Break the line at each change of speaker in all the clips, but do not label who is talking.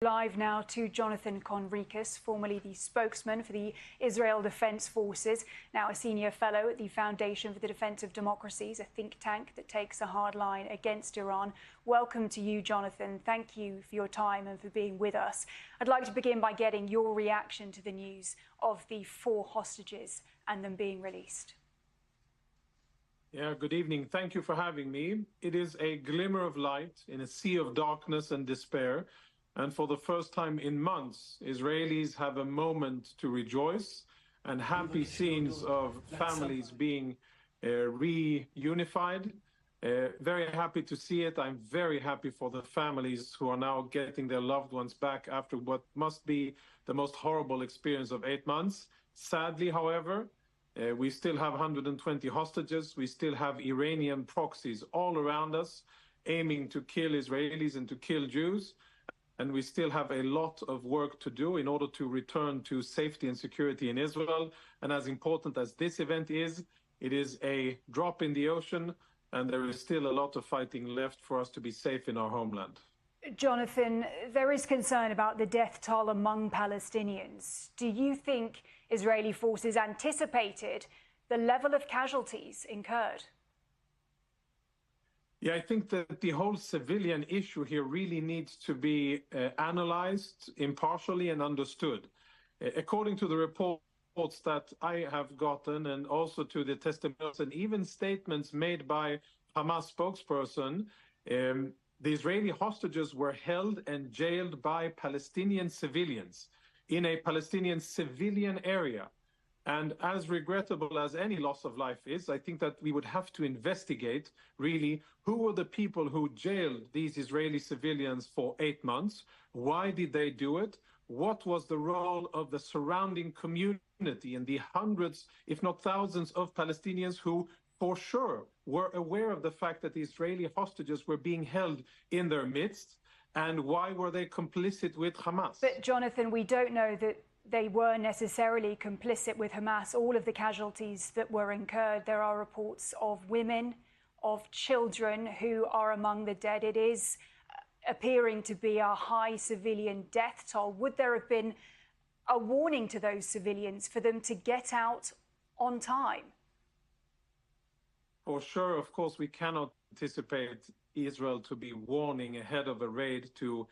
live now to Jonathan Conricus, formerly the spokesman for the Israel Defense Forces, now a senior fellow at the Foundation for the Defense of Democracies, a think tank that takes a hard line against Iran. Welcome to you, Jonathan. Thank you for your time and for being with us. I'd like to begin by getting your reaction to the news of the 4 hostages and them being released.
Yeah, good evening. Thank you for having me. It is a glimmer of light in a sea of darkness and despair. And for the first time in months, Israelis have a moment to rejoice and happy scenes of families being reunified. Very happy to see it. I'm very happy for the families who are now getting their loved ones back after what must be the most horrible experience of 8 months. Sadly, however, we still have 120 hostages. We still have Iranian proxies all around us aiming to kill Israelis and to kill Jews. And we still have a lot of work to do in order to return to safety and security in Israel. And as important as this event is, it is a drop in the ocean, and there is still a lot of fighting left for us to be safe in our homeland.
Jonathan, there is concern about the death toll among Palestinians. Do you think Israeli forces anticipated the level of casualties incurred?
Yeah, I think that the whole civilian issue here really needs to be analyzed impartially and understood. According to the reports that I have gotten, and also to the testimonials and even statements made by Hamas spokesperson, the Israeli hostages were held and jailed by Palestinian civilians in a Palestinian civilian area. And as regrettable as any loss of life is, I think that we would have to investigate really who were the people who jailed these Israeli civilians for 8 months. Why did they do it? What was the role of the surrounding community and the hundreds, if not thousands, of Palestinians who for sure were aware of the fact that the Israeli hostages were being held in their midst, and why were they complicit with Hamas?
But Jonathan, we don't know that they were necessarily complicit with Hamas. All of the casualties that were incurred, there are reports of women, of children who are among the dead. It is appearing to be a high civilian death toll. Would there have been a warning to those civilians for them to get out on time?
For sure, of course, we cannot anticipate Israel to be warning ahead of a raid to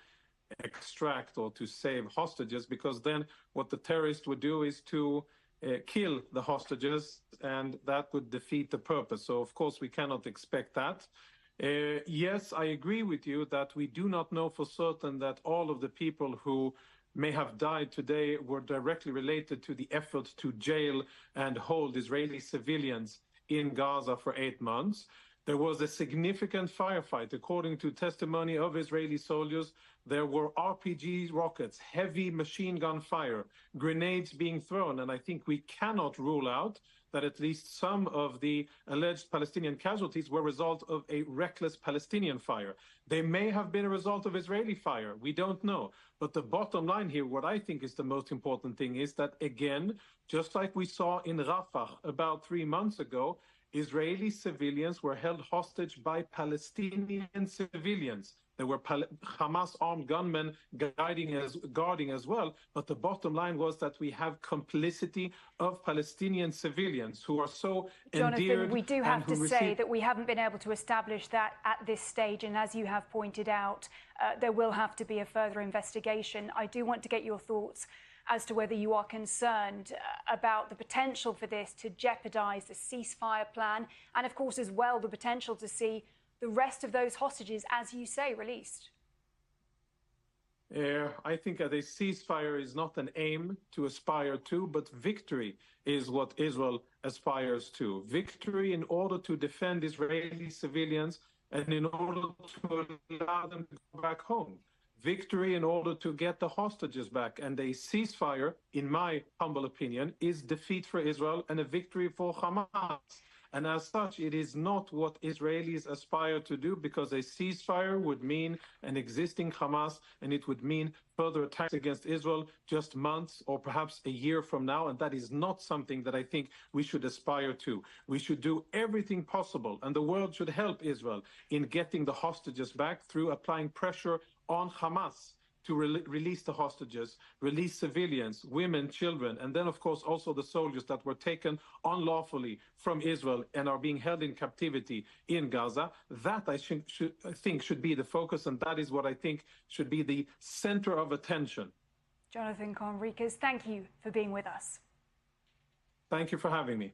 extract or to save hostages, because then what the terrorists would do is to kill the hostages, and that would defeat the purpose. So, of course, we cannot expect that. Yes, I agree with you that we do not know for certain that all of the people who may have died today were directly related to the effort to jail and hold Israeli civilians in Gaza for 8 months. There was a significant firefight. According to testimony of Israeli soldiers, there were RPG rockets, heavy machine gun fire, grenades being thrown. And I think we cannot rule out that at least some of the alleged Palestinian casualties were a result of a reckless Palestinian fire. They may have been a result of Israeli fire. We don't know. But the bottom line here, what I think is the most important thing, is that, again, just like we saw in Rafah about 3 months ago, Israeli civilians were held hostage by Palestinian civilians. There were Hamas armed gunmen guarding as well. But the bottom line was that we have complicity of Palestinian civilians who are so endeared.
Jonathan, we do have to say that we haven't been able to establish that at this stage. And as you have pointed out, there will have to be a further investigation. I do want to get your thoughts as to whether you are concerned about the potential for this to jeopardize the ceasefire plan, and of course as well the potential to see the rest of those hostages, as you say, released.
I think that a ceasefire is not an aim to aspire to, but victory is what Israel aspires to. Victory in order to defend Israeli civilians and in order to allow them to go back home. Victory in order to get the hostages back. And a ceasefire, in my humble opinion, is defeat for Israel and a victory for Hamas. And as such, it is not what Israelis aspire to do, because a ceasefire would mean an existing Hamas, and it would mean further attacks against Israel just months or perhaps a year from now. And that is not something that I think we should aspire to. We should do everything possible, and the world should help Israel in getting the hostages back through applying pressure on Hamas to release the hostages, release civilians, women, children, and then, of course, also the soldiers that were taken unlawfully from Israel and are being held in captivity in Gaza. That, I think, should be the focus, and that is what I think should be the center of attention.
Jonathan Conricus, thank you for being with us.
Thank you for having me.